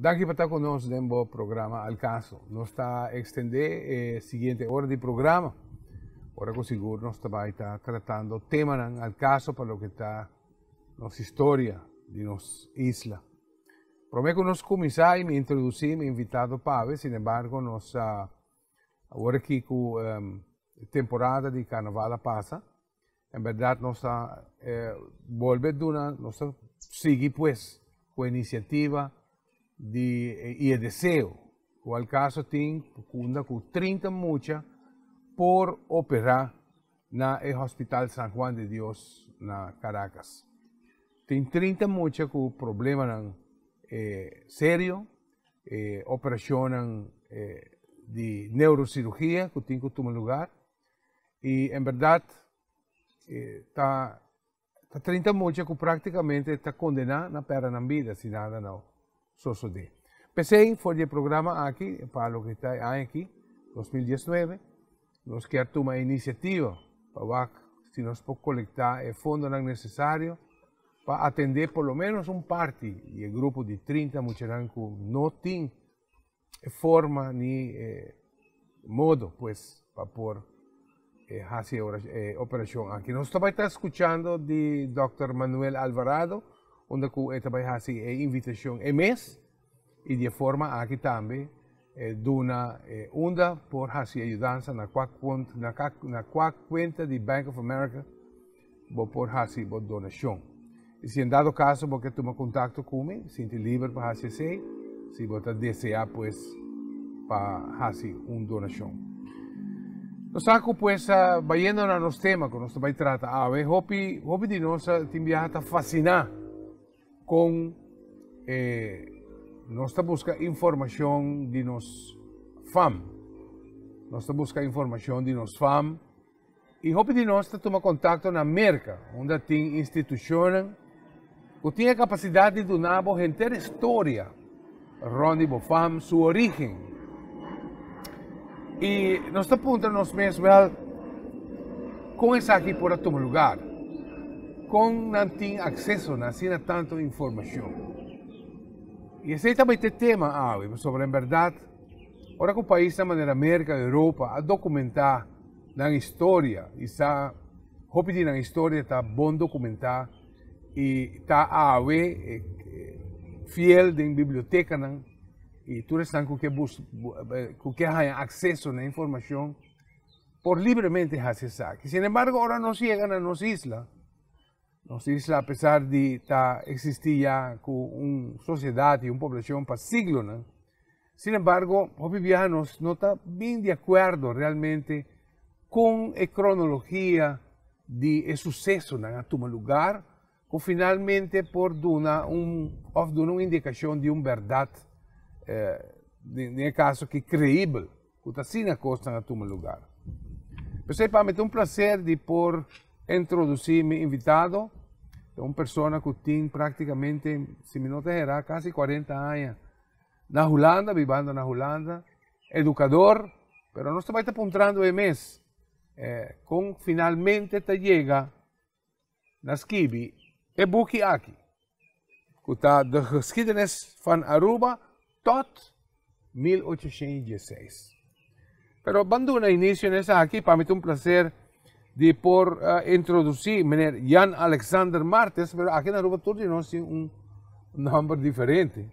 Daqui para estar conosco no programa Al Caso. Nós está extender seguinte hora de programa. Ora com seguro nós também está tratando tema Al Caso para o que está nossa história de nossa isla. Prometo que nós começar e me introduzir, me invitado para sin embargo nós agora aqui com temporada de carnaval passa. Em verdade nós volve nós seguir pues com a iniciativa e o desejo. O Al Caso tem com 30 mucha por operar na Hospital San Juan de Dios na Caracas. Tem 30 mucha com problema sério, operação de neurocirurgia que tem que tomar lugar e em verdade está 30 mucha que praticamente está condenada na perda na vida se nada não suceder. Pensei foi o programa aqui para o que está aqui 2019 nós queremos tomar a iniciativa para ver se nós podemos coletar o fundo necessário para atender por lo menos parte do grupo de 30 muchachos que não tem forma nem modo pues para por hacer operação aqui. Nós também estamos escutando de Dr. Manuel Alvarado, onde também faz a invitação mês e de forma aqui também dona onda por fazer ajudança na conta de Bank of America por fazer donação. E se em dado caso você toma contato comigo, sinta livre para fazer se você deseja pues para fazer donação. Nós saco pues vayendo a nos tema que nós vai tratar. Hope de nós te enviar fascinar com nós busca informação de nos fam. Nós busca informação de nos fam e hope de nós toma contato na América, onde tem instituição que tem a capacidade de donar a inteira história onde o fam sua origem. E nós estamos apontando nos mesmos com isso aqui por tomar lugar, com não tem acesso a tanta informação. E esse também tem tema sobre a verdade. Ora que o país da maneira América, Europa, a documentar na história, e está rápido na história, está bom documentar e está fiel da biblioteca e todos estão com que têm acesso à informação por livremente acessar. Sin embargo, agora não chega na nossa isla. Nossa isla, apesar de existir já com uma sociedade e uma população para siglos, né? Sin embargo, os viajanos não estão bem de acordo realmente com a cronologia de sucesso na toma lugar, que finalmente por dar uma indicação de uma verdade, no caso que creível, que está assim na costa na toma lugar. Pensei para mim é um prazer de por introduzir meu invitado, uma pessoa que tem praticamente, se me não errar, quase 40 anos na Holanda, vivendo na Holanda, educador, mas nós também estamos apontando o mês, com finalmente chega na Skibi, e boek aqui, que está de geschiedenis van Aruba tot 1816. Pero bando na início nessa aqui, para mim é um prazer de por introduzir meneer Jan Alexander Martes, mas aqui na Aruba todos nós temos nome diferente.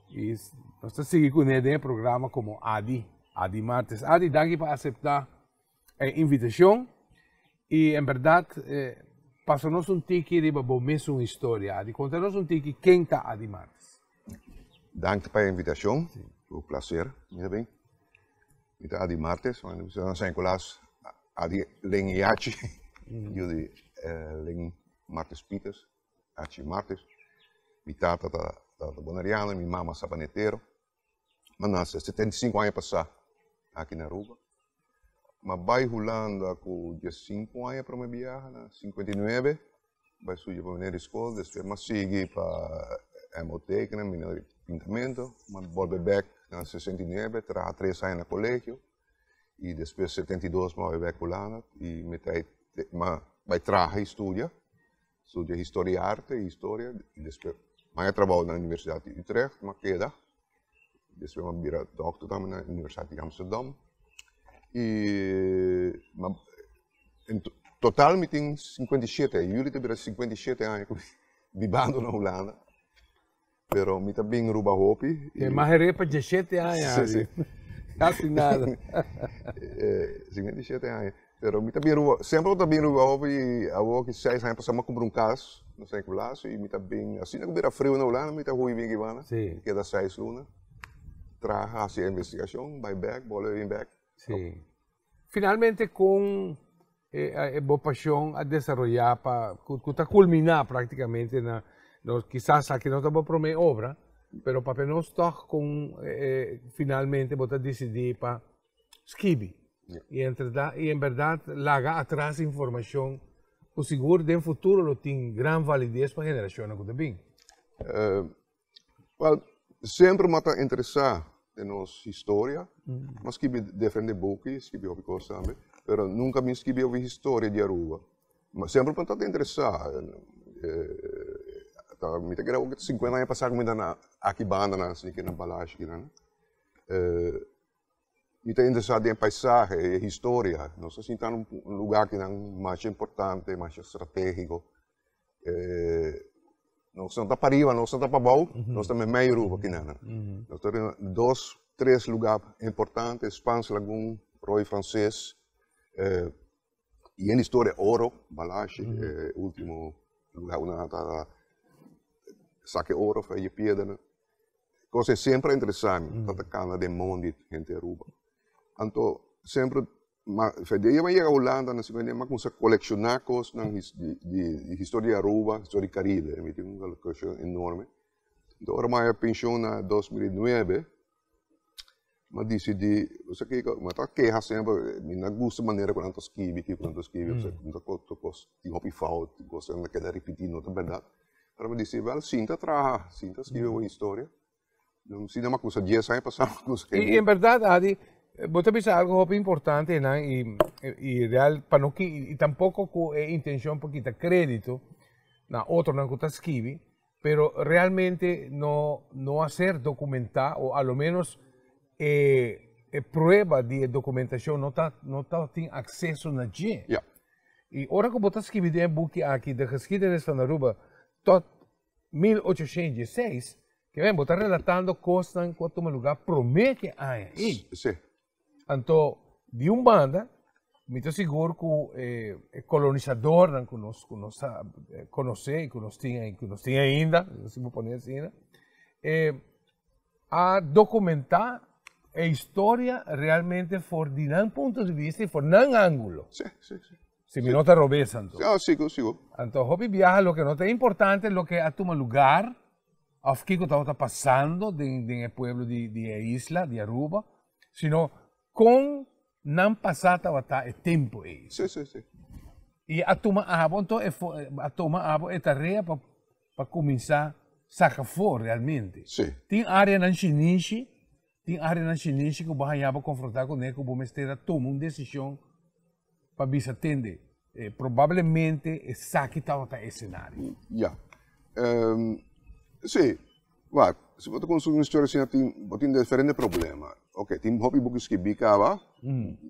E nós estamos seguindo com ele no programa como Adi Martes. Adi, danke por aceitar a invitação. E, em verdade, passou-nos tiki de uma mesma história. Adi, conta-nos tiki quem está Adi Martes. Dank pela invitação. O prazer, muito bem. Então, Adi Martes, nós zijn colas Adi Ling Yachi, jullie Ling Martes Pieters, Achi Martes. Minha tata da Bonariana, minha mama sapaneteiro. Mas nós 75 anos passados aqui na Aruba. Mas vai Holanda com 15 anos para uma viagem, 59. Vai subir para a escola, depois mas sigue para MOT, na minha pintamento. Mas volta back na 69, terá 3 anos no colégio. E depois 72 vai back Holanda. E vai trabalhar estudia História e Arte e História. E depois vai trabalhar na Universidade de Utrecht, mas queda. Depois eu virei doctor também na Universidade de Amsterdam. E em total me tem 57, jullie hebben 57 anos vivendo na Holanda. Pero me também ruba hopi. É mais repa de 17 anos. Sim, sim. Quase nada. 57 anos. Pero me também ruba, sempre eu também ruba hopi, agora que 6 anos passamos a comprar caso, no circulação, e me também, assim que vira frio na Holanda, me também ruim que vai, Sim. Queda 6 lunas, traga a investigação, vai back, bola vem back. Sim. Finalmente, com a boa paixão a desenvolver para culminar praticamente na quizás aqui não estamos para minha obra, pero para nós estar com finalmente botar decidir para escrever e em verdade largar atrás informação o seguro de futuro lo tem grande validez para a geração que também. Well, sempre me está interessado em nossa história, mas escrevi diferentes bucos, escrevi outras coisas também, mas nunca me escrevi sobre a história de Aruba. Mas sempre me está interessado. Me creo que 50 anos passaram me na aqui banda na assim que na balagem né me está interessado em paisagem e história nós assim está num lugar que é mais importante mais estratégico nós não está para arriba nós não está para baixo nós estamos meio aqui né nós temos 2, 3 lugares importantes Spans Lagoon Roy Francês e em história ouro balagem último lugar uma saque ouro, feia pedra, coisa sempre interessante, tanta cana de mundo, gente Aruba. Então, sempre, eu ia à Holanda, na segunda, mas começar a colecionar coisas de história de Aruba, história do Caribe, me tem uma coisa enorme. Então, agora eu pensei em 2009, mas decidi, você que, mas tá queja sempre, me não gosta da maneira quando eu escrevo, não tem hobby falta, gosto de querer repetir, não é verdade. Para me dizer, well, Sinta escreveu uma história. Não sei uma coisa, 10 anos passaram. E em verdade, Adi, você pensa algo muito importante, né? E real, para não que, e tampouco com a intenção porque dá crédito na outro não que está escreve, pero realmente não fazer documentar, ou ao menos prueba de documentação, não tem acesso na gente. Yeah. E agora que você escreve um book aqui, da geschiedenis van Aruba, tot 1816, que vem, está relatando coisas enquanto um lugar promete aí. Sim. Então, de uma banda, me estou seguro que o colonizador que nós conhece e que nós tinha ainda, se vou pôr assim, a documentar a história realmente por de um ponto de vista e por um ângulo. Sim. Se me nota robesa, Ah, sigo. Então, hobby viaja, lo que no es importante es lo que a tu lugar, a que está pasando en el pueblo de isla, de Aruba, sino con nan pasata bata el tiempo. Sim. Y a tu abo, entonces, a tu abo es tarea para comenzar a sacar fora realmente. Sim. Tem área na Chinichi, que vai confrontar com ele, que o mestre toma uma decisão para vir atender. Provavelmente aqui estava o cenário. Ja. Sim. Wat, se você consulta uma história assim, tem diferentes problemas. Ok, tem hobby books que bicava,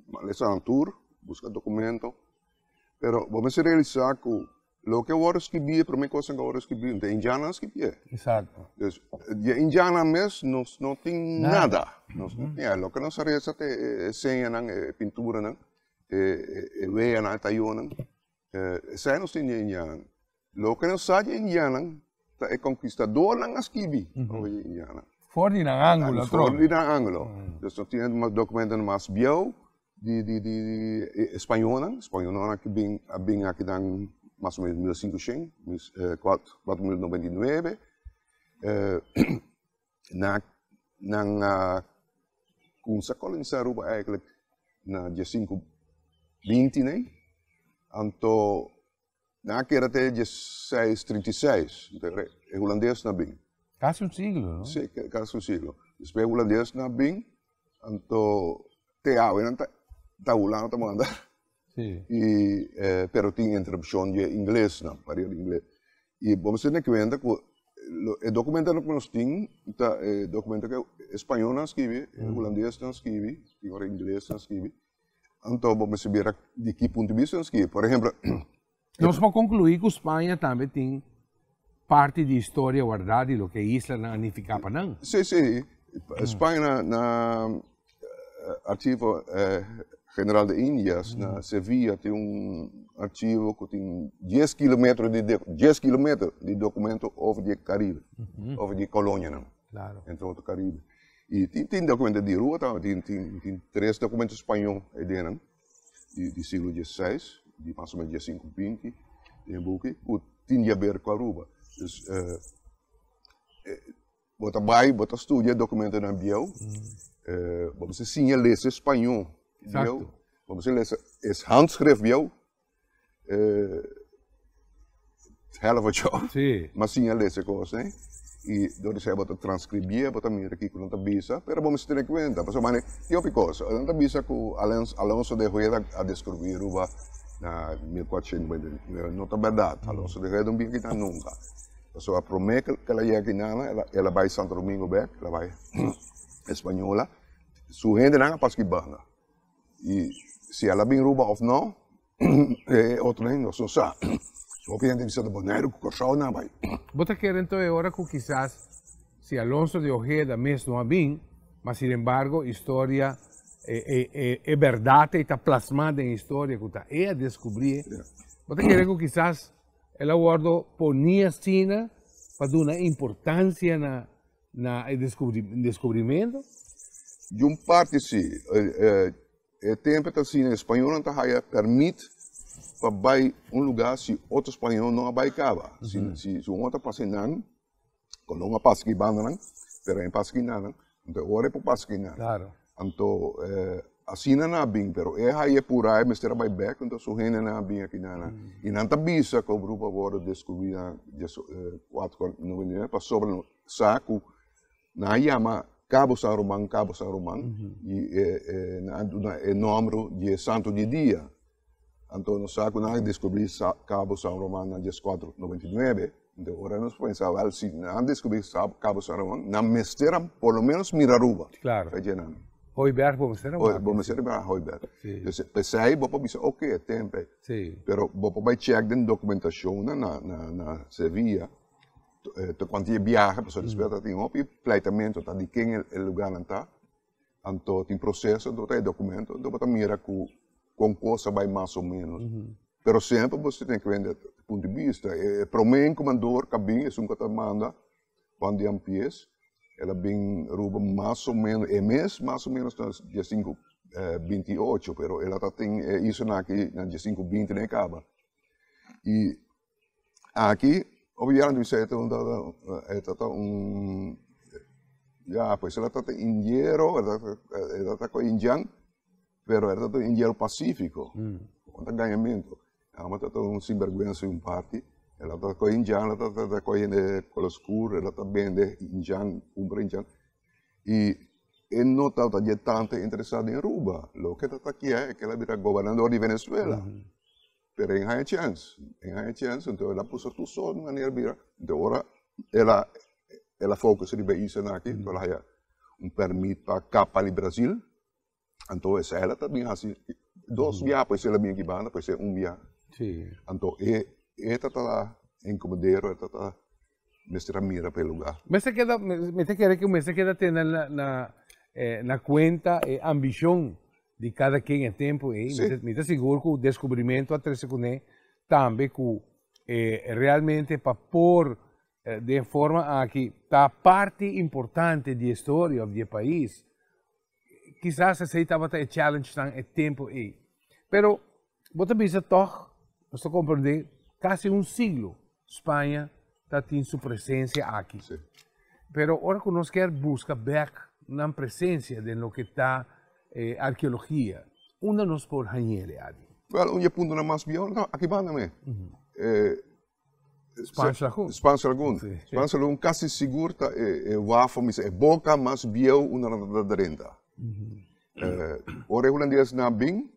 mas é um tour, busca documento, pero vamos realizar que o que agora escrevi, a primeira coisa que agora escrevi, tem indiana escrevi. Exato. De indiana mesmo não tem nada. O que nós realizamos é senha, pintura, veia na tayonan sai não tem indiana lo que não sabe indiana é conquistador ng askibi indiana fora de ângulo então nós temos documentos mais bio de espanhol que bem aqui dan mais ou menos 1500 499 kung sa colonizar Aruba eigenlijk na 1520, né? Então, naquela até 1636, o holandês não bem. Quase um siglo, não? Sim, quase um siglo. Depois o holandês não bem, então, te ave, não tá Holanda tá mandar. Sim. E pero tinha interrupção de inglês, não, para o inglês. E vamos ter que conta que o documento que nós temos, o documento que espanhol não escreve, holandês não escreve, agora inglês não escreve. Então, vamos ver de que ponto de vista não escreve. Por exemplo... Nós podemos concluir que a Espanha também tem parte de história guardada e o que a isla não significa não? Sim, sim. A Espanha, na Arquivo General de Índias, na Sevilla, tem arquivo que tem 10 km de documento over o Caribe, over a colônia, não? Claro. Então, o Caribe. E tem documentos de rua, tem 3 documentos espanhóis de século XVI, de mais ou menos 1520, em Buque, que tem a ver com a Aruba. Então, bota estuda documento na Biel, vamos sim ler espanhol, Biel, vamos ler esse handschrift Biel, helft job, mas sim ler essa coisa, né? E dois você bota transcrever, bota mira aqui com a visa, pero vamos ter em conta, porque mane, eu picoso, a visa que Alonso de Rueda a descobrir Aruba na 1490, não é verdade, Alonso de Rueda não vinha aqui nunca. Então, a promessa que ela ia aqui ela vai Santo Domingo back, ela vai espanhola, sua gente não é para esquivar. E se ela vem Aruba ou não, é outro nem não sabe. Só que a gente precisa de boneiro que correu não vai. Você quer então agora que quizás se Alonso de Ojeda mesmo não vem, mas sin embargo a história é verdade e está plasmada em história que está a descobrir. Você quer que quizás ela guardou ponia China para dar importância na descobrimento? De parte sim, o tempo que assim espanhol não está permite para vai lugar se outro espanhol não vai cava. Se um outro passinando, quando não passa que banda não, pero em passa que não, então agora é para passa que não. Claro. Então assim não é bem, pero aí por aí mas terá vai back, então sua gente não é bem aqui não. E não tá bisa que o grupo agora descobriu 499 para sobre o saco na Yama Cabo Saruman, e é número de santo de dia. Então, no saco, nós descobrimos Cabo São Román na 1499. Então, agora nós pensávamos, se não descobrimos Cabo São Román, não mesteram, por lo menos, Miraruba. Claro. Hoiberg, vamos ser Vamos ser para Hoiberg. Pensei, vou pensar, ok, é tempo. Pero, vou vai check a documentação na Sevilla. Quando ia viajar, a pessoa desperta, tem um pleitamento, de quem é o lugar não está. Então, tem processo, então tem documento, então você mira com coisa vai mais ou menos. Pero sempre você tem que ver do ponto de vista. Para mim, comandador, cabine, é um que manda, quando é empieza, ela vem rouba mais ou menos, é mês mais ou menos nas 1528, pero ela tem isso aqui na 1520 nem acaba. E aqui, obviamente, você pois ela está em dinheiro, ela está com indiano, pero era todo em dinheiro pacífico, com ganhamento. Ela está sinvergüenza em parte, ela está com indiano, ela está com cola escura, ela está vendo indiano, compra indiano. E não está tanto interessado em Aruba. O que está aqui é que ela vira governador de Venezuela. Pero em high chance, então ela pôs tudo só de maneira vira. Então agora ela foca-se em isso aqui, então ela tem permito para capa de Brasil. Então ela também assim, 2 viagens, pois ela vem aqui banda, pois é viagem. Então esta está lá em Comodero, esta está mestra mira para o lugar. Me quer que me queda ter na conta a ambição de cada quem é tempo e me está seguro que o descobrimento a três também que realmente para pôr de forma a que está parte importante da história do país. Quizás aceitava a challenge é tempo aí. Pero você pensa toch, você compreende, quase siglo Espanha está tendo sua presença aqui. Pero agora que nós quer buscar back na presença de lo que está arqueologia, onde nós por hanhele ali. Well, ponto na mais bião, aqui vai também. Spanish Lagoon. Spanish Lagoon quase seguro é wafo, mas é boca mais bião uma da renda. Ora holandês na bing,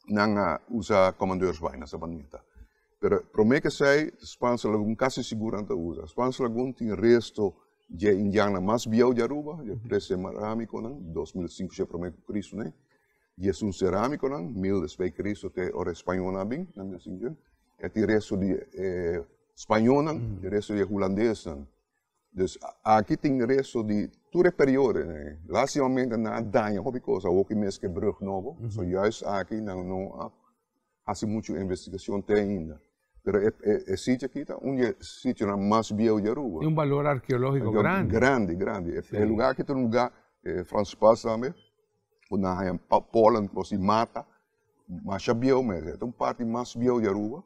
não usa comandeurs vai nessa banita. pero promete que sei, Spansa Lagoon quase seguro anta usa. Spansa Lagoon tem resto de indiana mais biau de Aruba, de preço cerâmico, 2005 já promete Cristo, né? E é cerâmico, 1000 desde Cristo até hora espanhola bem, e tem resto de espanhola, e resto de holandês. Então, aqui tem resto de todo período, né? Relativamente na danha, hobby coisa, o que mesmo que brug novo, so juist aqui não há muita investigação até ainda. Pero é sítio aqui tá onde sítio na mais biel de Aruba. Tem valor arqueológico grande. Grande. É lugar aqui tem lugar Francis Paz também, onde há Poland, você mata, mas é biel mesmo. É uma parte mais biel de Aruba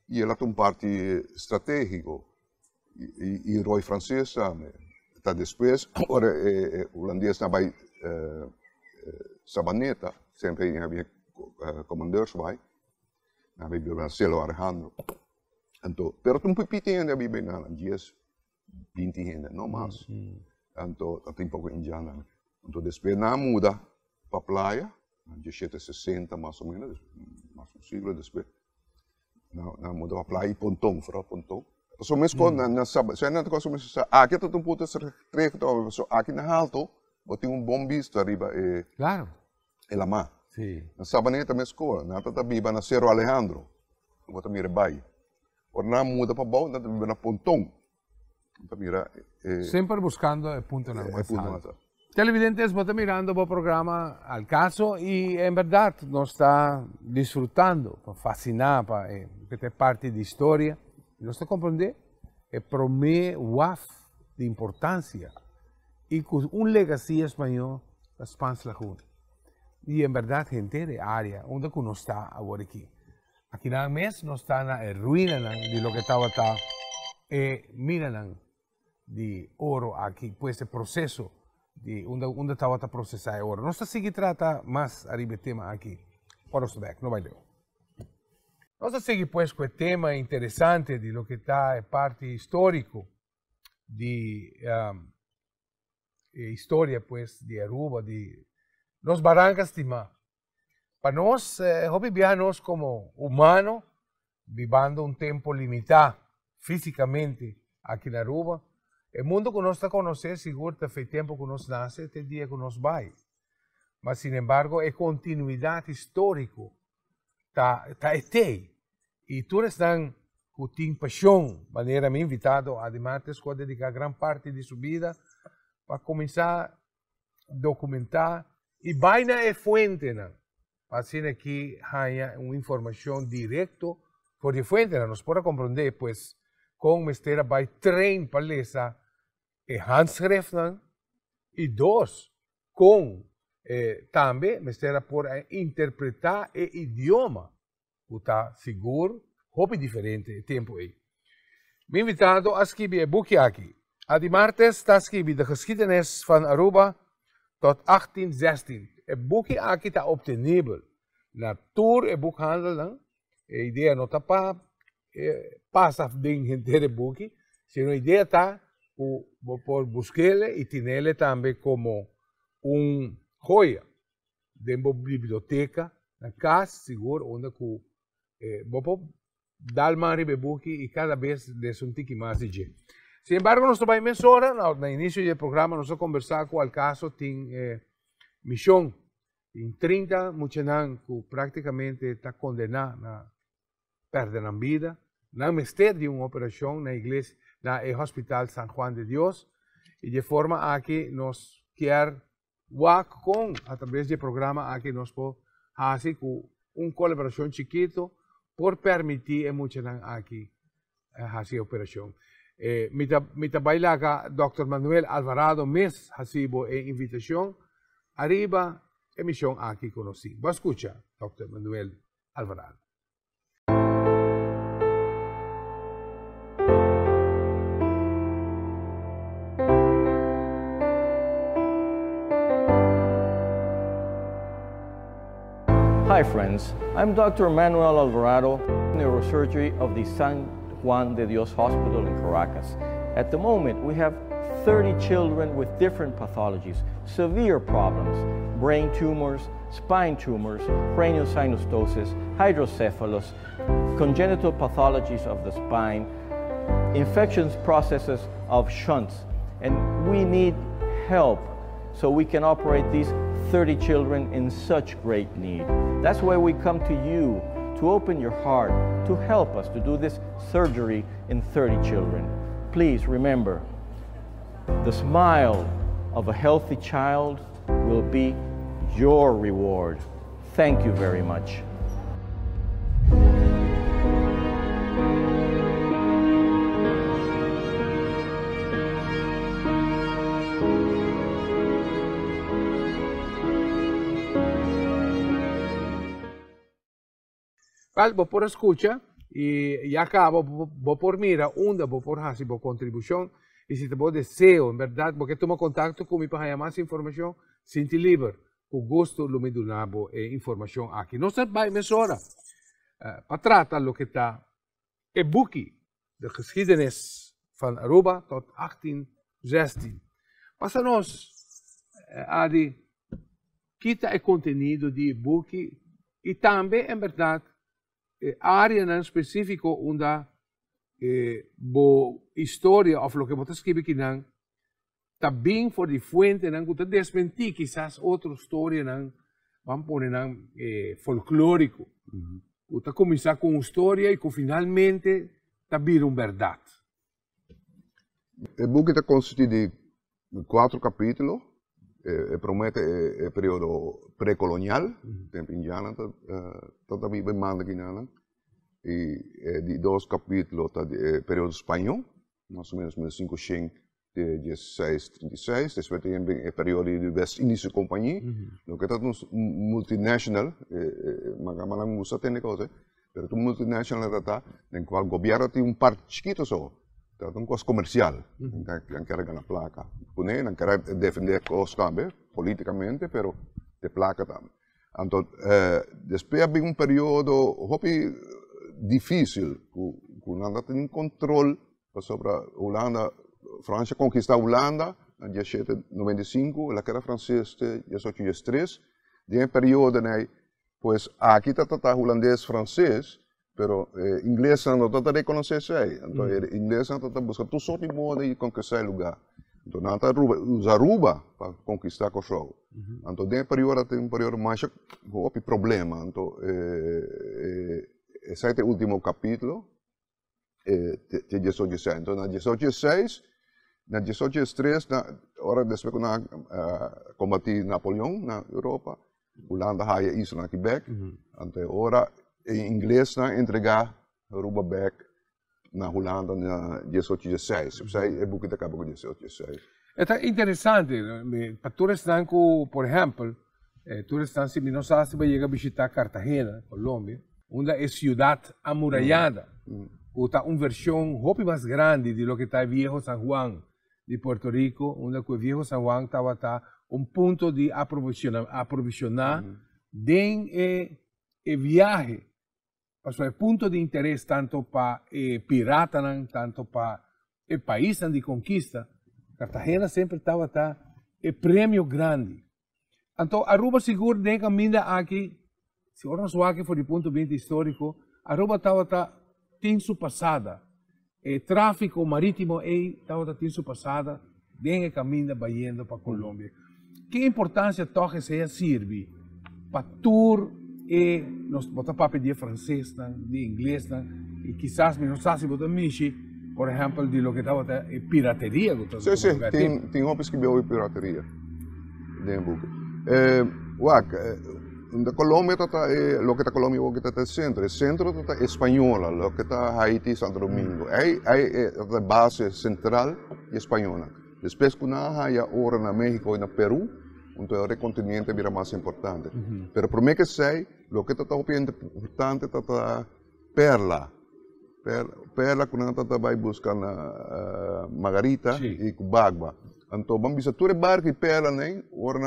e ela tem uma parte estratégica. E Roy francês também. Tá depois, agora o holandês também Sabaneta, sempre havia comandeurs vai. Nabi Marcelo Alejandro. Então, pero tem pipiti ainda bem na 10, 20 ainda, não mais. Então, tem pouco indiana. Então, depois na muda para a praia, 1760 mais ou menos, mais um século depois. Na muda para a praia e pontão, fora pontão. So mesmo na sábado, se não coisa mesmo, aqui tem puta se treco, so aqui na alto, tem bom visto arriba Claro. La mar. Sí. Na Sabaneta me escola, na tata biba na Cerro Alejandro, bota mira bai. Or na muda para baixo, na biba na Pontão. Mira, Sempre buscando el punto más alto. Televidentes, vos mirando el programa Al Caso y en verdad nos está disfrutando, fascinado, que es parte de historia. Nos está comprender, para mí, de importancia y con un legacy español, la Spans Lagoon. Y en verdad, gente de área, donde uno está ahora aquí. Aquí nada más no está en ruina de lo que estaba acá. Miran de oro aquí, pues el proceso de donde estaba procesado oro. No está así que trata más arriba el tema aquí. Por us back, no baileo. Vamos a seguir pues con el tema interesante de lo que está en parte histórico de historia pues de Aruba, de los barrancas de mar. Para nós, vivirnos como humanos, viviendo un tiempo limitado físicamente aquí en Aruba, el mundo que nos está conociendo, seguro, hace el tiempo que nos nace, el día que nos va. Mas, sin embargo, es continuidad histórica, está y todos están con pasión, manera me invitado a Martes, a dedicar gran parte de su vida para comenzar a documentar y vaina es fuente, ¿no? Así que haya una información directa por de fuente, ¿no? Nos puede comprender, pues, con mestera by train palesa handschriften y dos, con también mestera por interpretar el idioma. Está seguro, hobby diferente tiempo aí. Me invitado a escrever een boekje aqui. Adi Martes está escrever de geschiedenis van Aruba tot 1816. Het boekje aqui está obtenível. Na tour e boekhandel, a ideia não está para passar bem inteiro boekje, sino a ideia está por buscar e ter também como joia de uma biblioteca, na casa, seguro, onde vou dar mais book e cada vez desuntique mais de gente. Sin embargo, nós vamos mencionar, no início do programa, nós vamos conversar com o caso tem missão em 30 muchanan que praticamente está condenado a perder a vida, na mistério de uma operação na igreja, na Hospital San Juan de Dios, e de forma a que nós quer com através do programa a que nós podemos fazer uma colaboração chiquito por permitir a muchanan aqui fazer a operação. Mi trabalha Dr. Manuel Alvarado, mes hasibo e invitação, arriba emissão aqui conosco. Boa escuta, Dr. Manuel Alvarado. Hi friends, I'm Dr. Manuel Alvarado, neurosurgery of the San Juan de Dios Hospital in Caracas. At the moment, we have 30 children with different pathologies, severe problems, brain tumors, spine tumors, craniosynostosis, hydrocephalus, congenital pathologies of the spine, infections processes of shunts, and we need help so we can operate these 30 children in such great need. That's why we come to you to open your heart, to help us to do this surgery in 30 children. Please remember, the smile of a healthy child will be your reward. Thank you very much. Vos por escucha y ya acabo, vos por mira, vos por hacer vos contribución y si te vos deseo, en verdad, porque tomo contacto con mi para más información, sin te liber, con gusto lo me donabo información aquí. No se va emisora, para tratar lo que está el boekje, de geschiedenis van Aruba tot 1816. Passa nos a de quita el contenido de boekje y también, en verdad, área en específico onde bo história of lo que você escreve aqui não tá bem for de fuente não que desmentir quizás outra história não vamos pôr não folclórico você começar com uma história e que finalmente tá vir uma verdade. O book está constituído de 4 capítulos. Promete o período pré-colonial, tempo indiano, também bem manda aqui nada. E de 2 capítulos está de período espanhol, mais ou menos 1500 de 1636. Depois tem o período de West Indies Companhia, o que está multinacional, mas não usa tem coisa, mas o multinacional está, em qual o governo tem parte chiquita só. Então, um coisa comercial, não quer ganhar placa. Não quer defender coisas também, politicamente, mas de placa também. Então, depois havia período difícil, que não tem controle sobre a Holanda. França conquistou a Holanda em 1795, ela era francesa em 1813. De período, pois aqui está holandês-francês, pero inglês não está reconhecendo. Então, inglês não está buscando todo sorte de modo de conquistar o lugar. Então, não está usando Aruba para conquistar o show. Então, tem um período mais de problema. Então, esse é o último capítulo de 1816. Então, na 1816, na 1813, hora depois que combater Napoleão na Europa, Holanda haia isso na Quebec. Então, agora em inglês na entregar Aruba back na Holanda na 1816. É book que acaba com 1816. É interessante, para todos estão com, por exemplo, todos estão se não sabe se vai chegar a visitar Cartagena, Colômbia, onde é cidade amurallada, ou está uma versão hopi mais grande de lo que está viejo San Juan de Puerto Rico, onde o viejo San Juan estava ponto de aprovisionar de viaje. Pasó el punto de interés tanto para pirata, tanto para el país de conquista. Cartagena siempre estaba el premio grande. Entonces, Aruba seguro de camino aquí, si ahora no aquí por el punto de vista histórico, Aruba estaba en su pasada. El tráfico marítimo estaba en su pasada, en el camino yendo para Colombia. ¿Qué importancia toca ese sirve para tour? Nós botamos para pedir francês, de inglês, e quizás não sabe se botar michi, por exemplo, de lo que estava pirateria. Sim, sim, tem roupas que veio pirateria dentro da Colômbia está lo que está Colômbia o que está o centro está espanhola, lo que está Haiti, Santo Domingo, é a base central espanhola. Depois que nós agora na México e na Peru, então o continente vira mais importante. Mas para mim que sei, o que está importante é perla. Perla que nós vai buscar na Margarita e Cubagua. Então vamos ver tudo barco e perla, né? Agora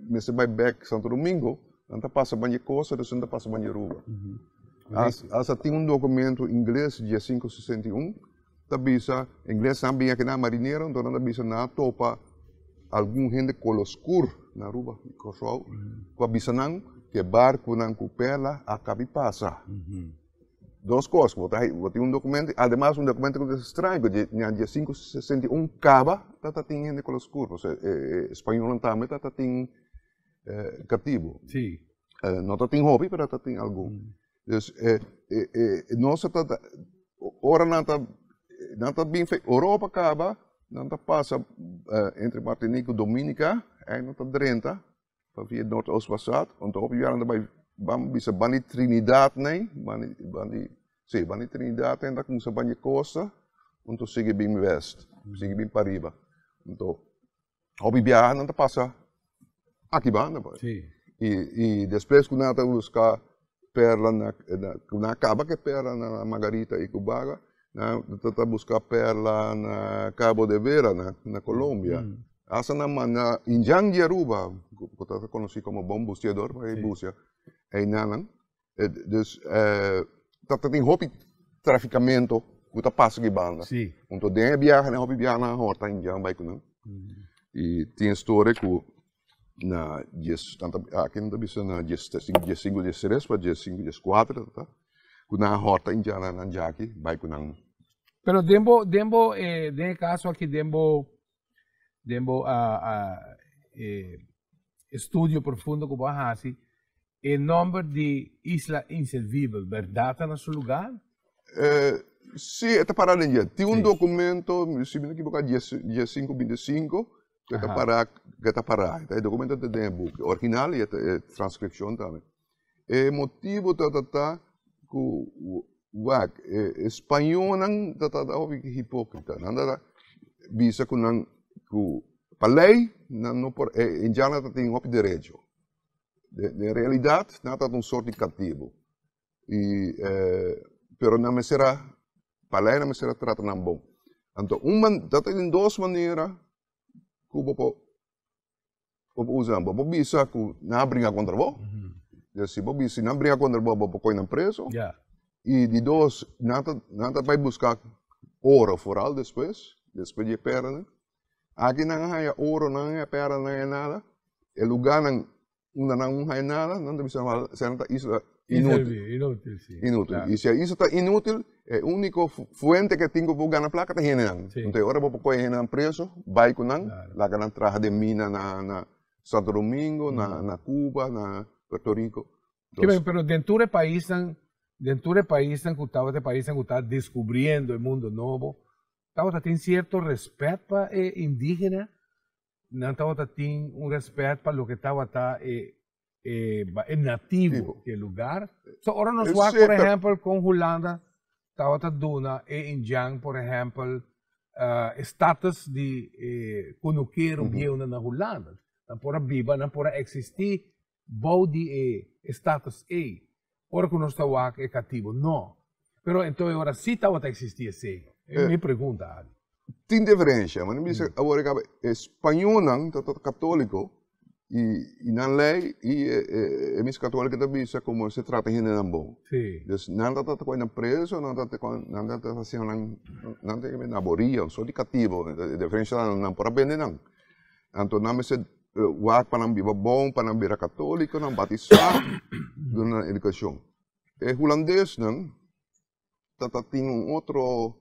nós vai back Santo Domingo, não passa banho coisa, não passa banho Aruba. Asa tem um documento inglês de 561, tabisa inglês também aqui na marineira, então não tabisa na topa algum gente colo escuro na Aruba, pessoal, com a bisanang que barco não cupela acabe passa. duas coisas. Tem um documento, además um documento que é estranho, que na dia 561 acaba, tá tem Nicolas Curvos, espanhol também, tá tem cativo. Sim. Não tem hobby, mas tem algum. Então, nós ora não tá bem feito. Europa acaba, não tá passa entre Martinique e Dominica, aí não tá 30, para vir Noord-Oost passado, então op jaar daarbij bisa bani Trinidad né, bani Trinidad ainda com essa bani Costa, então sigue bem West, sigue bem Pariba, então op jaar não tá passa aqui banda, e depois quando nós buscar perla quando acaba que perla na Margarita e Cubaga, nós buscar perla na Cabo de Vera na Colômbia. Asa naman na Injang di Aruba, que conhecido como bom buceador, para bucear, é nanan. Dus tem hobby traficamento que tá passa de banda. Então tem viagem, hobby viagem na horta Injang vai com e tem história que na aqui não bisa na 5 de 6 para 5 de 4, tá? Que na horta Injang na Jaki vai com Pero dembo de caso aqui dembo estudio profundo que vas a hacer, el nombre de Isla Inservible, ¿verdad? ¿En su lugar? Sí, está parado en tiene un documento, si me equivoco, 10.525, que está parado. El documento está en book, original y transcripción también. El motivo está que español está hipócrita, nada bisa con para lei, não por indiana tem op direito. De realidade, nada um sorte cativo. E pero não me será para lei não me será trata não bom. Então tem duas maneiras que usar. Bo bisa que não briga contra bo. Se bo bisa não briga contra bo, bo coi na preso. E de dois nada vai buscar ouro foral depois de perna. Aqui não há ouro, não há pedra, não há nada. O lugar não há nada, não deve ser isla inútil. Inútil. E se a isla está inútil, a única fonte que tem que pegar na placa é Renan. Então, agora vou pôr Renan preso, vai com Nan, lá que não traz de mina na Santo Domingo, na Cuba, na Puerto Rico. Mas dentro do país, que está descobrindo o mundo novo, tem certo respeito para indígena, não tem respeito para o que é nativo do lugar. So, ora nos va, por exemplo, com Holanda, estava dando em por exemplo, status de conhecer o bem na Holanda. Não pode viver, não pode existir, bom de status E. Ora que nós estamos é cativo, não. Pero então, ora sim estava a existir esse. É minha pergunta. Tem diferença, mas não precisa agora espanhol não, católico e na lei e mis católico também isso como se trata de não bom. Então não está com preso, não está fazendo não tem naboria, só de cativo, a diferença não pode aprender não. Então não se o para não viver bom, para não viver católico, não batizar na educação. É holandês não, tem outro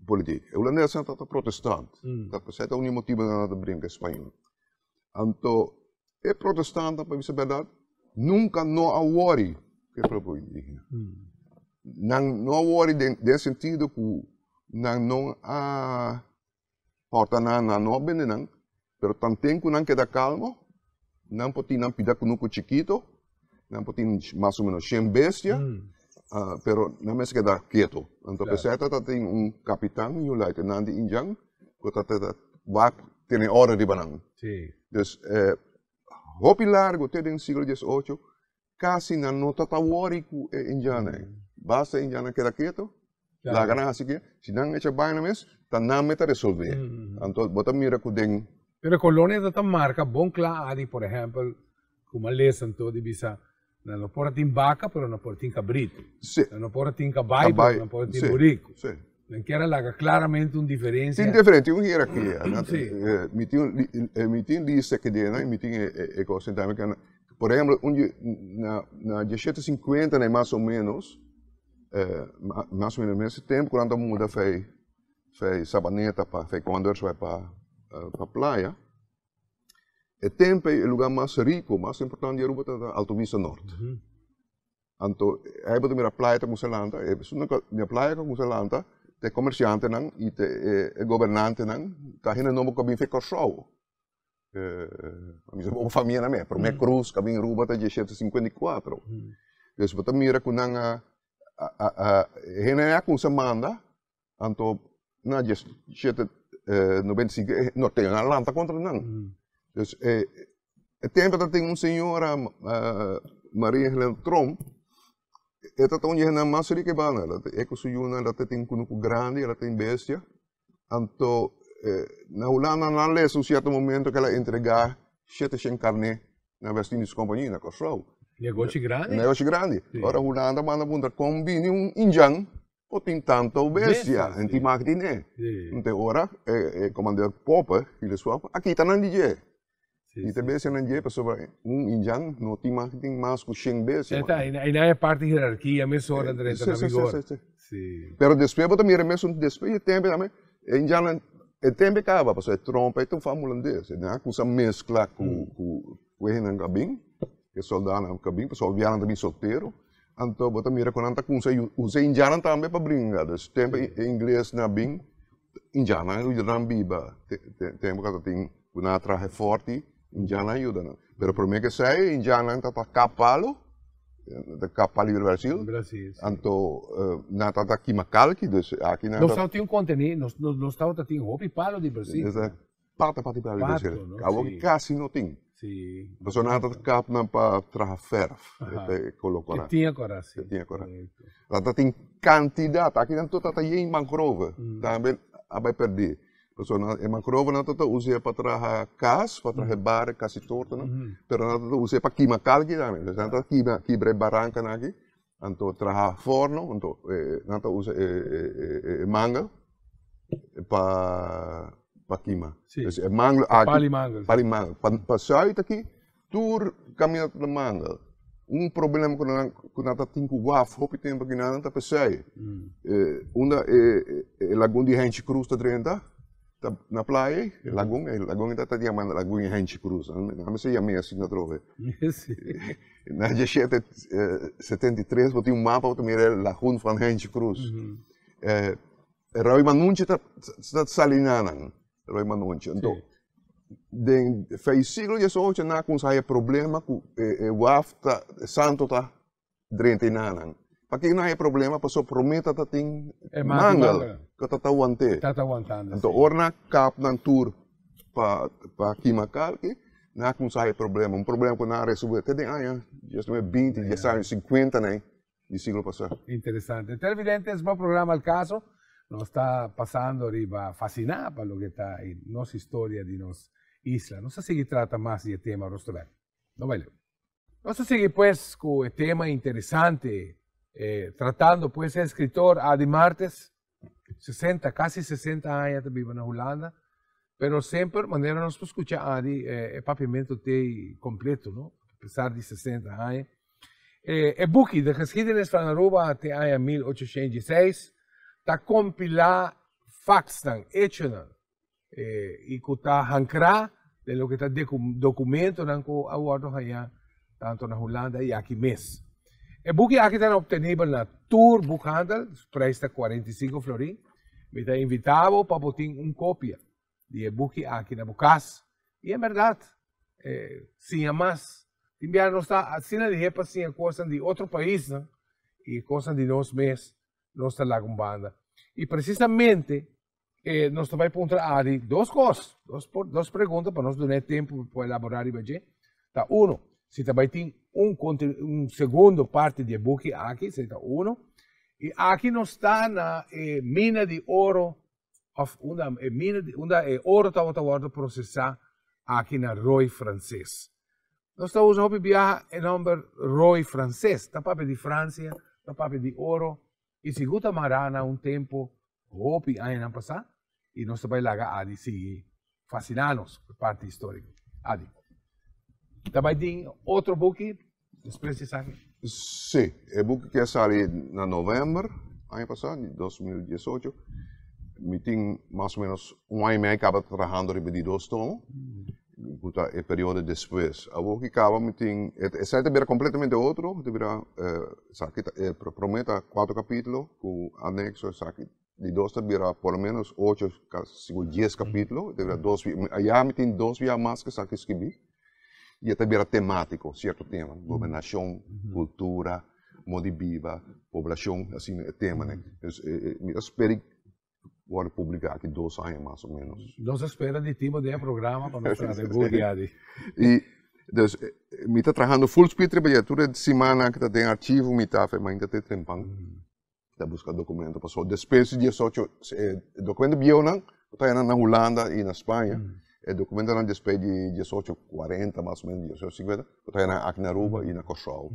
política. O holandês é protestante. Esse é o único motivo de brincar espanhol. Então, é protestante, para dizer a verdade, nunca não há worry que é próprio indígena. Não há worry no sentido que não há porta não bem não, pero também que não queda calmo, não pode não pedir com um chiquito, não pode mais ou menos 100 bestia. Pero não me queda quieto. Então, claro. Tem capitão e leitenante Injang, que tem hora de banana. Então, hobby largo, até no século XVIII, quase não está worry com Injang. Basta Injang queda quieto, lá ganha assim que, se não é bem na mesa, tá não me resolver. Então, bota mira com den. Pero a colônia está marca bom claro, por exemplo, como a lesson toda bisa. Não pode ter vaca, mas não pode ter cabrito. Não pode ter caballo, mas não pode ter burico. Não quero lá claramente uma diferença. Tem diferente, uma hierarquia. Me tem lista que tem, me tem ecosistema. Por exemplo, na 1750, mais ou menos, mais ou menos nesse tempo, quando a muda fez sabaneta, fez condors, vai para a praia, o tempo é o lugar mais rico, mais importante de Aruba, é a Altovista Norte. Então, aí para a praia com Zelanda, a praia com Zelanda, tem comerciante e tem governante, está aí no que vem feito show. A família não é, para minha cruz, que vem Aruba até 54. Então, você mira com a com semana, então, na 95, não tem Atlanta contra não. Então, o tempo que tem senhora Maria Helena Trump, ela tem uma mais rica que ela é com sua ela tem um grupo grande, ela tem bestia, então na Holanda na lei um certo momento que ela entregar 700 carne na vestinhos companhia na show. Negócio grande? Negócio grande. Ora, a Holanda manda bunda combine indiano, ou tem tanto bestia, em ti magdine. Então, ora, comandante Popper, filho sua, aqui está na DJ. E te bestia na DJ, para indiano, não tem marketing mais com 100 bestia. E não é parte da hierarquia, mesmo hora de entrar na vigor. Pero depois, eu também remesso depois, tempo também, indiano, o tempo acaba, porque é trompa, então faz holandês, né? Com essa mescla com o Renan Gabin, que soldado na cabine, pessoal viaram também solteiro, então bota mira quando anda com usa indiano também para brincar, desse tempo inglês na bing, indiano ajuda na biba, tempo que tem uma traje forte, indiano ajuda, pero por mim que sei indiano está para capalo, da capalo do Brasil, então na tá aqui macalque, aqui na. Nós só tem conteúdo, nós só tem roupa e palo de Brasil. Pata para do Brasil, algo que quase não tem. Sim. Mas não há cap não para trazer ferro, colocar. Que tinha coragem. Que tinha coragem. Lá tem quantidade, aqui não está em mangrove, também vai perder. Pessoal, em mangrove não está usa para trazer cas, para trazer bar, casi torta, não. Pero não está usa para queimar calque também. Não está quebrar barranca aqui, então trazer forno, então não está usa manga para queimar. Palimangal. Para sair daqui, tu caminha para mangal. Problema que nós temos com o WAF, houve tempo que nós não está sair. Uma laguna de Gente Cruz está dentro, na praia, laguna está chamando laguna de Gente Cruz. Não sei a assim na trove. Na 73, eu tinha mapa para mirar a laguna de Gente Cruz. Roy Manunchi está salinando. Roy Manunchi. Então, fez siglo XVIII na com saia problema com o WAF santo tá drentinando. Para que não é problema, passou prometa tá tem mangal que tá aguantando. Então, orna cap na tour para quimacal que não com saia problema, problema que não resolve até de anos, já não é 20, já são 50 né, do siglo passado. Interessante. Televidentes, esse programa al caso nos está passando arriba fascinado para lo que está en nuestra historia de nuestra isla. No sé si trata más de tema rostral. No vale. Vamos a seguir pues con el tema interesante, tratando pues el escritor Adi Martes, casi 60 años vive en Holanda, pero siempre de manera nos escucha Adi el papiamento te completo, ¿no? A pesar de 60 años. El boek de geschiedenis van Aruba te año 1816 está compilado faxan, hecho, y que está hancra de lo que está documento que aguardo allá, tanto en Holanda y aquí mes. El boek aquí está obtenible en la Tour Boekhandel, presta 45 florín. Me está invitado para botar una copia del boek aquí en Bocas. Y en verdad, sin más, enviar no está, sin de para sin cosas de otro país, ¿no? Y cosas de dos meses. Nossa Lagumbanda. E precisamente, nós vamos perguntar a duas coisas, duas perguntas para nós dar tempo para elaborar e ver. Tá, se também tem segundo parte do book aqui, seria e aqui nós está na mina de ouro, ouro estava processar aqui na Roy francês. Nós estamos a viajar em nome Roy francês, está papel de França, está papel de ouro. E se gusta marana tempo, hopi años pasar, y no se va a lagar Adi sigue fascinarnos por parte histórica. Adi. Também tem outro book, después de saque. Sí, el book que salió en noviembre, año pasado, 2018, me tengo más o menos un año y medio acaba trabajando en el 2 tomos, el periodo después. A book que acaba, me tengo, el site era completamente otro, promete 4 capítulos, con anexo, de 2 era por lo menos 8, casi 10 capítulos, allá me tengo 2 días más que escribir. E também era temático, certo tema, governação, cultura, modo de vida, população, assim, tema, né? Eu espero agora publicar aqui 2 anos, mais ou menos. Não se espera de tipo de programa para mostrar de Google. E, então, me está trabalhando full speed, toda semana que tem arquivo, me está ainda tem trempando, está buscando documento, passou depois de 18, documento bio, não, está na Holanda e na Espanha. El documento era después de 1840, más o menos, 1850, pero aquí en Aruba y en Curaçao,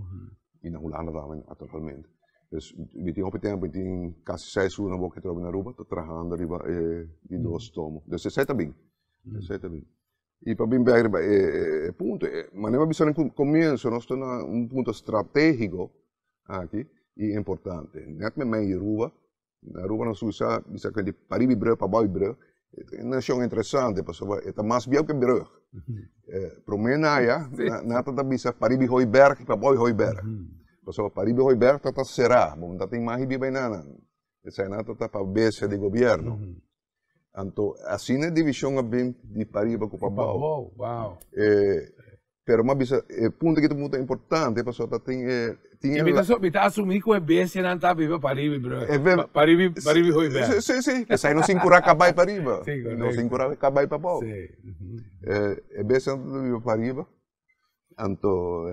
y en Holanda también, actualmente. Entonces, me tengo casi 6 años que trabajo en Aruba, estoy trabajando arriba de 2 tomos. Entonces, está bien. Y para mí, punto, manera de el comienzo, nos está un punto estratégico aquí y importante. Net met mij in Aruba. Aruba no Suíça, bisa que de Paribibreu para Boibreu. É uma nação interessante, porque é mais bem que Brug. Para mim, nada da bisa Paribi Hoiberg para Boi Hoiberg. Porque Paribi Hoiberg está será, bom, não tem mais bem nada. Essa é nada para base de governo. Então, assim é divisão bem de Paribi com Pabau. Uau. Pero uma bisa, ponto que é muito importante, porque tem E me está assumindo que o EBS não está vivo para Paribi, bro. Paribi Hoiberg. Sim. Essa aí não se encurar acabar para Paribi. Não se encurar acabar para Pabau. EBS não está vivo para Paribi. Então,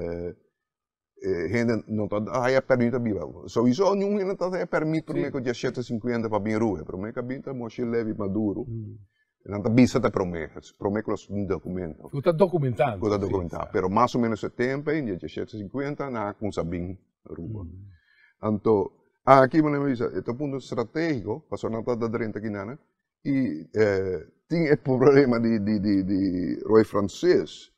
gente não está permitido viver. Sowieso, nenhum não está permitido para mim que eu 750 para vir rua. Para mim que eu mochila leve maduro. Não está bisa te promete um documento. Tu está documentando. Tu está documentando. Pero mais ou menos esse tempo, em 1750, na com sabim Aruba. Então, aqui me diz, este ponto estratégico, passou na data da 30 aqui nana, e tem o problema de Roy francês.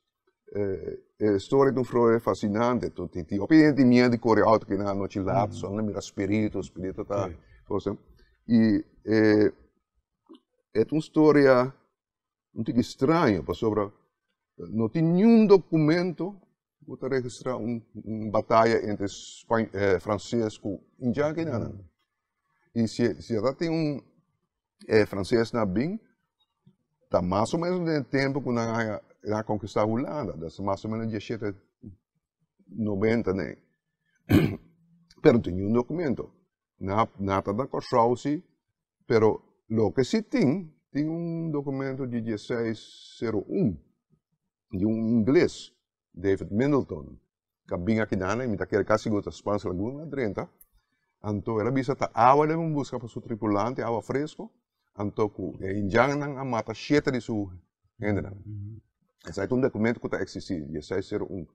A história de Roy fascinante, tu tem opinião minha de Coreia alto que na noite lá, só não mira espírito tá, e é uma história muito estranha, porque não tem nenhum documento para registrar uma batalha entre francês com indiano. E se já tem francês na BIM, está mais ou menos no tempo que na conquistar a Holanda, mais ou menos 1790, né? Mas não tem nenhum documento. Nada da Curaçao, sim, pero lo que sí tem documento de 1601, de inglês, David Middleton, que vinha aqui na Ana, que quase gota Spanish Laguna, 30. Então, ela visa a água, ela busca para seu tripulante, água fresco. Então, em Jangan, a mata 7 de sua gente. Esse é um documento que está existindo, 1601.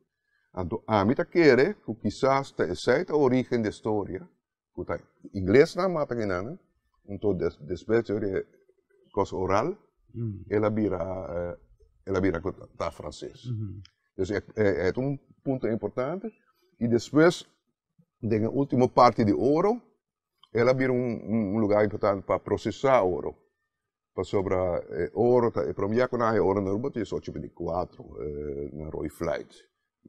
Então, a mim quer que quizás essa a origem da história, que está em inglês na mata aqui na Ana. Então, depois de coisa oral, ela vira tá francês. Então, é um ponto importante. E depois, na última parte de ouro, ela vira lugar importante para processar ouro. Para sobre ouro, para mim, quando há ouro na Aruba, tem só 24, na Roy Flight.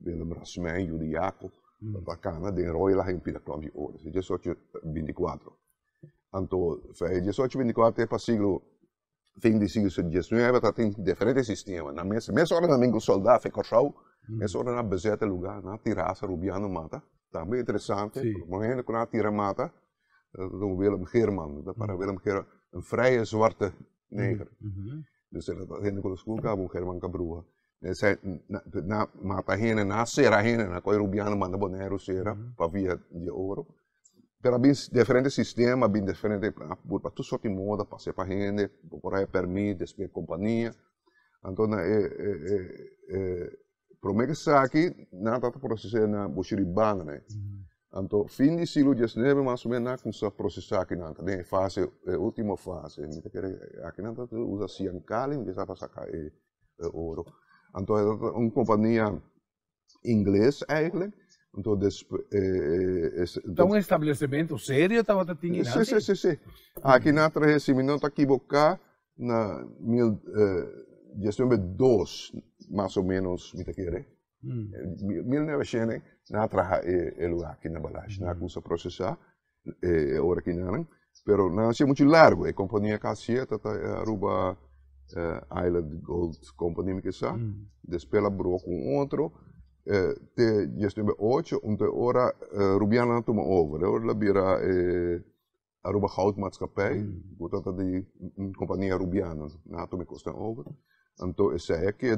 Willem Rasmussen, Judiaco, bacana, tem Roy lá em Piraclão de ouro. É só 24. Então, 1824 é para o século, fim do século XIX, tem diferentes sistemas. Na mesma hora também que o soldado foi Curaçao, mesma hora na bezeta lugar, na tirasa, rubiano mata. Também interessante, morrendo com a tira mata, do Willem German, para Willem German, um vrije zwarte neger. Dus dat hen com school cabo German Cabrua. Na mata hen na serra hen na coi rubiano manda bonero serra para via de ouro. Pero bem diferente sistema, bem diferente para tudo sorte de moda, para ser para gente, por aí permite, despedir companhia. Então, para mim que está aqui, nada está processando na Buxiribana, né? Então, fim do século XIX, mais ou menos, não está processando aqui, não. Tem fase, última fase. Aqui não está usa ciancali, não está para sacar ouro. Então, é uma companhia inglesa, eigenlijk. Então, então um estabelecimento sério estava tinha sim. Aqui na traje, se me não está equivocar, na 1902, mais ou menos, me quer 1900, na traje o lugar aqui na Balage, na coisa processar, ora aqui não, pero não é muito largo, a companhia Cassieta, Aruba Island Gold Company, que sa, despela bro com outro, te 1908, onde ora Rubiana toma over, ora labira Aruba Goudmaatschappij, dat die companhia Rubiana, na toma costa over. Então, essa é que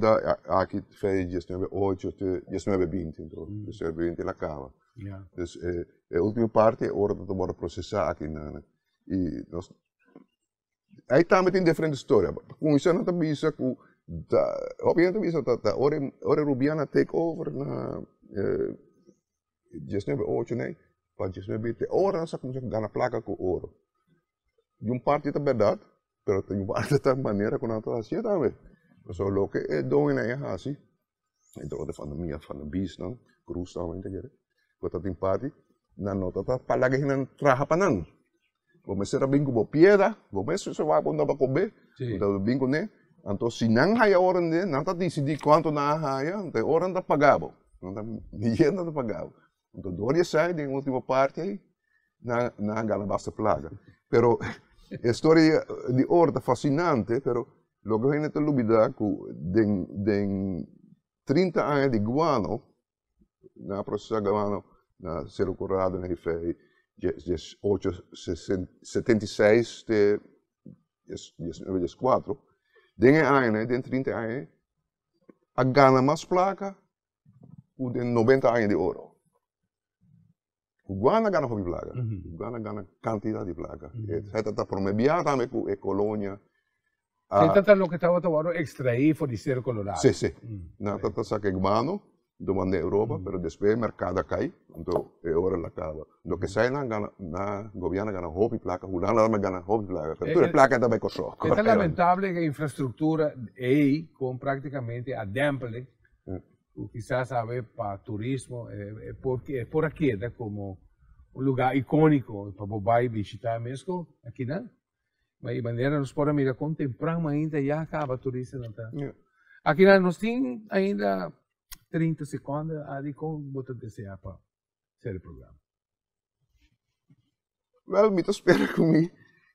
aqui fez 1908 até 1920, então, 1920 ela acaba. Então, a última parte é hora de tomar processar aqui na e nós aí também tem diferente história. Com isso não também isso que obviamente isso tá hora Rubiana take over na 1908, né? Para 1920, hora nós começamos a ganhar placa com ouro. De parte é verdade, mas tem parte da maneira como nós fazia também. Zo loke doen in hasi. Então de van de minha van de bis não, cruz também te quer. Quando tem parte, na nota tá palagi nan traha panan. Vamos ser bingo bo pieda, vamos se vai quando ba comer. Então bingo né. Então se não haya hora né, não tá decidir quanto na haya, então hora tá pagado. Não tá dinheiro tá pagado. Então doria sai de última parte aí na gala basta plaga. Pero a história de hora tá fascinante, pero lo que viene a olvidar que den 30 anos de guano, na processa guano, na Cerro Colorado, na IFE, 1876 de 1904, den anos, den 30 anos, a gana mais placa, o den 90 anos de ouro. O guano gana hobby placa, o guano gana quantidade de placa. Essa está promediada também com a colônia. Então, lo que estava tomando extrair foi de Cerro Colorado. Sim. Na tata saque guano, domande Europa, pero depois o mercado cai, então é hora la acaba. Lo que sai na governo gana hobby placa, o lado gana hobby placa, pero tu placa também coxo. É lamentável que a infraestrutura aí com praticamente a Demple, o quizás sabe para turismo, porque por aqui é como um lugar icônico para você visitar mesmo aqui, não? Mas de maneira nós podemos mirar contemplamos ainda já acaba a turista não tá. Aqui nós temos ainda 30 segundos ali com botar desejar para ser o programa. Well, me espera comigo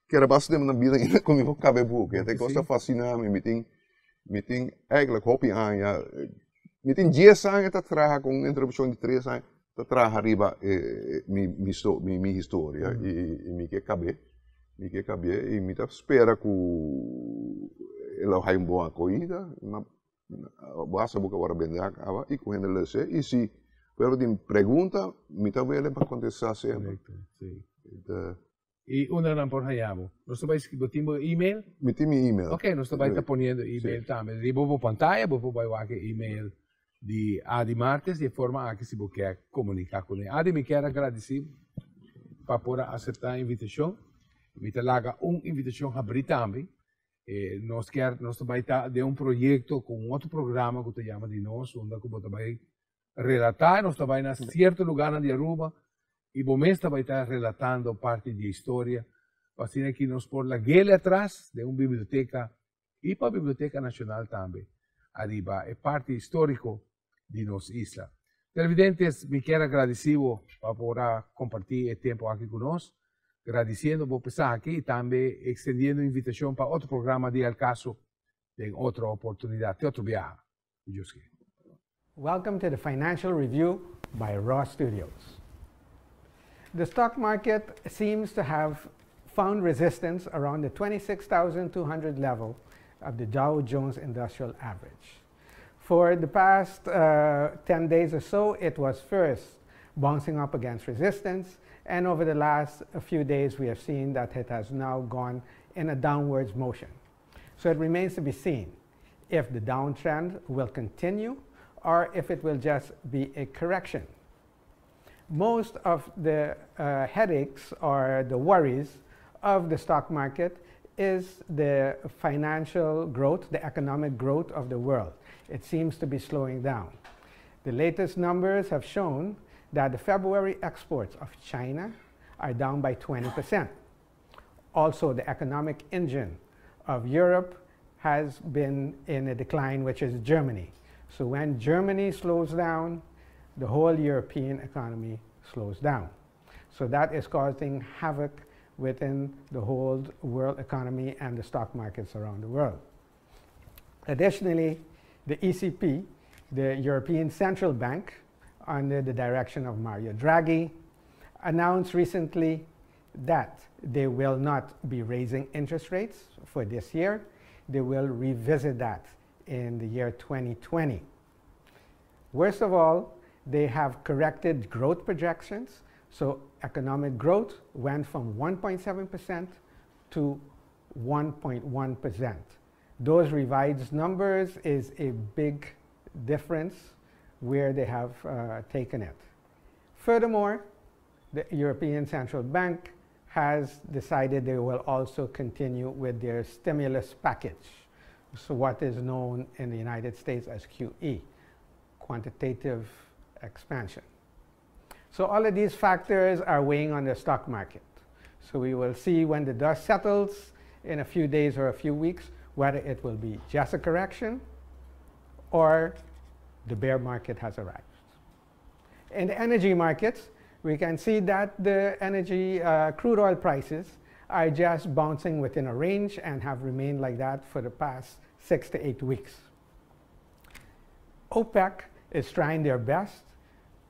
que era bastante na vida ainda comigo cabe pouco. Até gosta fascinar me tem eigenlijk hobby aan ja. Me tem 10 anos tá traga com introdução de 3 anos tá traga arriba minha história e me que cabe. E me espera que ela vai boa coisa, na basta boca para vender acaba e com ele se e se pelo de pergunta me tá vendo para contestar sempre. Sim. E uma não por hayabo. Nós vamos escrever e-mail. Me tem e-mail. Ok, nós vamos estar ponendo e-mail também. De boa pantalla, vou vai o e-mail de Adi Martes de forma a que se você quer comunicar com ele. Adi me quer agradecer para poder aceitar a invitação. Me laga invitação a abrir também. Nós vamos estar de projeto com outro programa que se chama de nós, onde nós vamos relatar, nós vamos em certo lugar de Aruba e vamos estar relatando parte da história, assim que nós por lá atrás de uma biblioteca e para a Biblioteca Nacional também. Arriba é parte histórica de nossa isla. Televidentes, me quero agradecer por poder compartilhar o tempo aqui conosco. Agradecendo por estar aqui e também extendendo a invitação para outro programa de Al Caso, em outra oportunidade, de outro viaje. Welcome to the Financial Review by Raw Studios. The stock market seems to have found resistance around the 26,200 level of the Dow Jones Industrial Average. For the past 10 days or so, it was first bouncing up against resistance, and over the last few days we have seen that it has now gone in a downwards motion. So it remains to be seen if the downtrend will continue or if it will just be a correction. Most of the headaches or the worries of the stock market is the financial growth, the economic growth of the world. It seems to be slowing down. The latest numbers have shown that the February exports of China are down by 20%. Also, the economic engine of Europe has been in a decline, which is Germany. So when Germany slows down, the whole European economy slows down. So that is causing havoc within the whole world economy and the stock markets around the world. Additionally, the ECB, the European Central Bank, under the direction of Mario Draghi, announced recently that they will not be raising interest rates for this year. They will revisit that in the year 2020. Worst of all, they have corrected growth projections. So economic growth went from 1.7% to 1.1%. Those revised numbers is a big difference where they have taken it. Furthermore, the European Central Bank has decided they will also continue with their stimulus package. So what is known in the United States as QE, quantitative expansion. So all of these factors are weighing on the stock market. So we will see when the dust settles in a few days or a few weeks whether it will be just a correction or the bear market has arrived. In the energy markets, we can see that the energy crude oil prices are just bouncing within a range and have remained like that for the past 6 to 8 weeks. OPEC is trying their best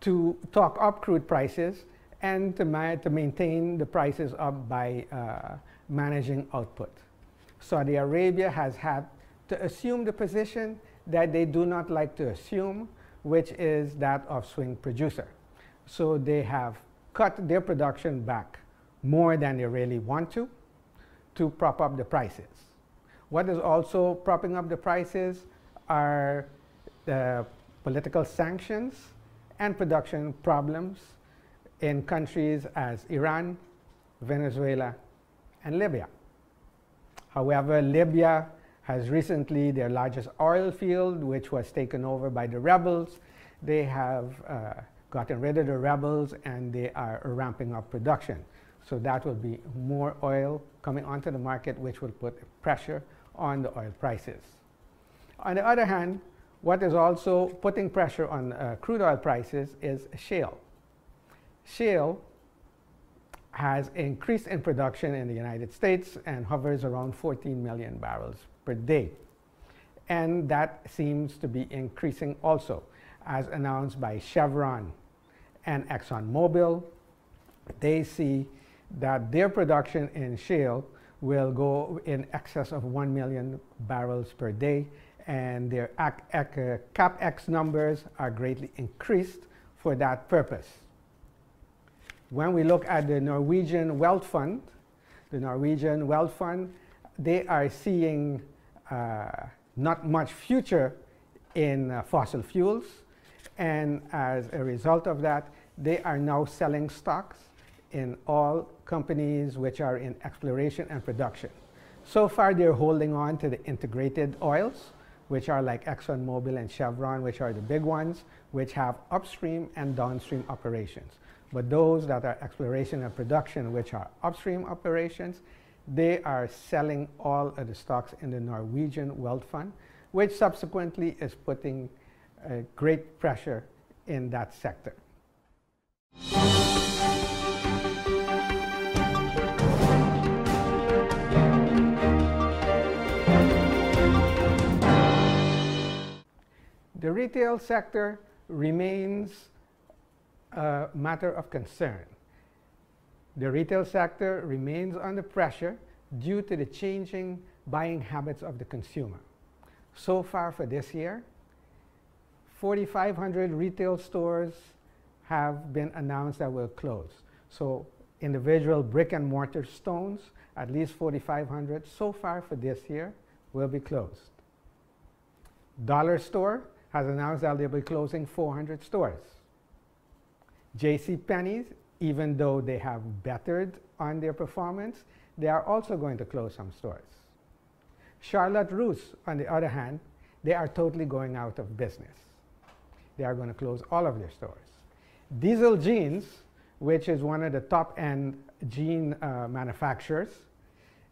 to talk up crude prices and to maintain the prices up by managing output. Saudi Arabia has had to assume the position that they do not like to assume, which is that of swing producer. So they have cut their production back more than they really want to prop up the prices. What is also propping up the prices are the political sanctions and production problems in countries as Iran, Venezuela, and Libya. However, Libya has recently their largest oil field, which was taken over by the rebels. They have gotten rid of the rebels and they are ramping up production. So that will be more oil coming onto the market, which will put pressure on the oil prices. On the other hand, what is also putting pressure on crude oil prices is shale. Shale has increased in production in the United States and hovers around 14 million barrels per day. And that seems to be increasing also, as announced by Chevron and ExxonMobil. They see that their production in shale will go in excess of 1 million barrels per day, and their CapEx numbers are greatly increased for that purpose. When we look at the Norwegian Wealth Fund, they are seeing not much future in fossil fuels, and as a result of that, they are now selling stocks in all companies which are in exploration and production. So far, they're holding on to the integrated oils, which are like ExxonMobil and Chevron, which are the big ones, which have upstream and downstream operations. But those that are exploration and production, which are upstream operations, they are selling all of the stocks in the Norwegian Wealth Fund, which subsequently is putting great pressure in that sector. The retail sector remains a matter of concern. The retail sector remains under pressure due to the changing buying habits of the consumer. So far for this year, 4,500 retail stores have been announced that will close. So individual brick and mortar stores, at least 4,500 so far for this year, will be closed. Dollar Store has announced that they'll be closing 400 stores. JCPenney's, even though they have bettered on their performance, they are also going to close some stores. Charlotte Russe, on the other hand, they are totally going out of business. They are going to close all of their stores. Diesel Jeans, which is one of the top-end jean manufacturers,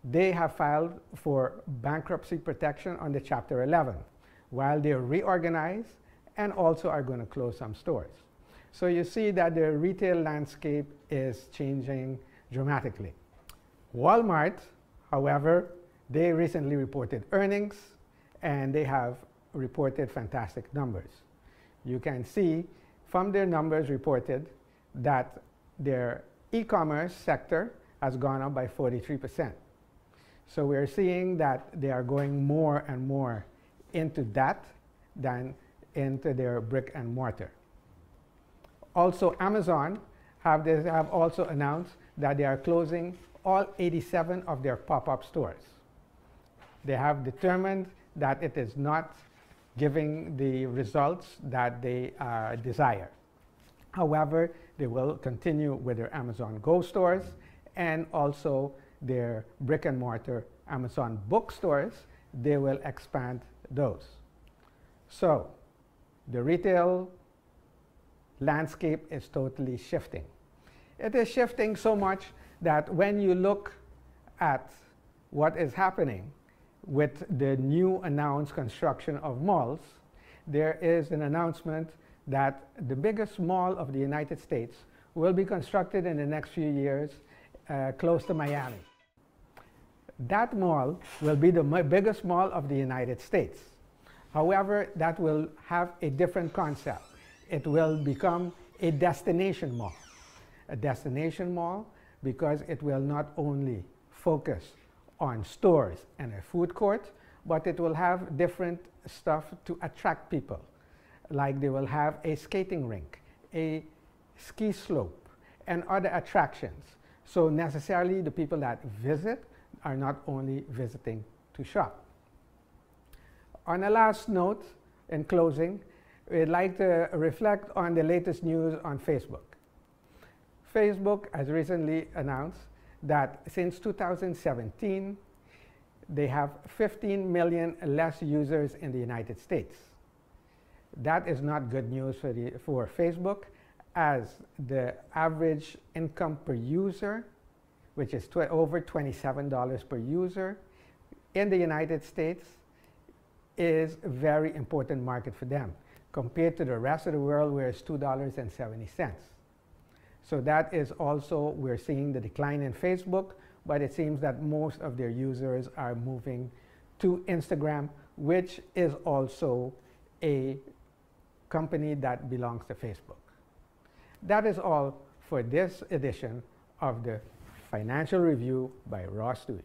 they have filed for bankruptcy protection under Chapter 11, while they're reorganized and also are going to close some stores. So you see that the retail landscape is changing dramatically. Walmart, however, they recently reported earnings, and they have reported fantastic numbers. You can see from their numbers reported that their e-commerce sector has gone up by 43%. So we're seeing that they are going more and more into that than into their brick and mortar. Also, Amazon have also announced that they are closing all 87 of their pop-up stores. They have determined that it is not giving the results that they desire. However, they will continue with their Amazon Go stores and also their brick and mortar Amazon bookstores. They will expand those. So the retail landscape is totally shifting. It is shifting so much that when you look at what is happening with the new announced construction of malls, there is an announcement that the biggest mall of the United States will be constructed in the next few years close to Miami. That mall will be the biggest mall of the United States. However, that will have a different concept. It will become a destination mall. A destination mall because it will not only focus on stores and a food court, but it will have different stuff to attract people. Like they will have a skating rink, a ski slope, and other attractions. So necessarily the people that visit are not only visiting to shop. On a last note, in closing, we'd like to reflect on the latest news on Facebook. Facebook has recently announced that since 2017, they have 15 million less users in the United States. That is not good news for Facebook, as the average income per user, which is over $27 per user in the United States, is a very important market for them compared to the rest of the world, where it's $2.70. So that is also, we're seeing the decline in Facebook, but it seems that most of their users are moving to Instagram, which is also a company that belongs to Facebook. That is all for this edition of the Financial Review by Ross Studios.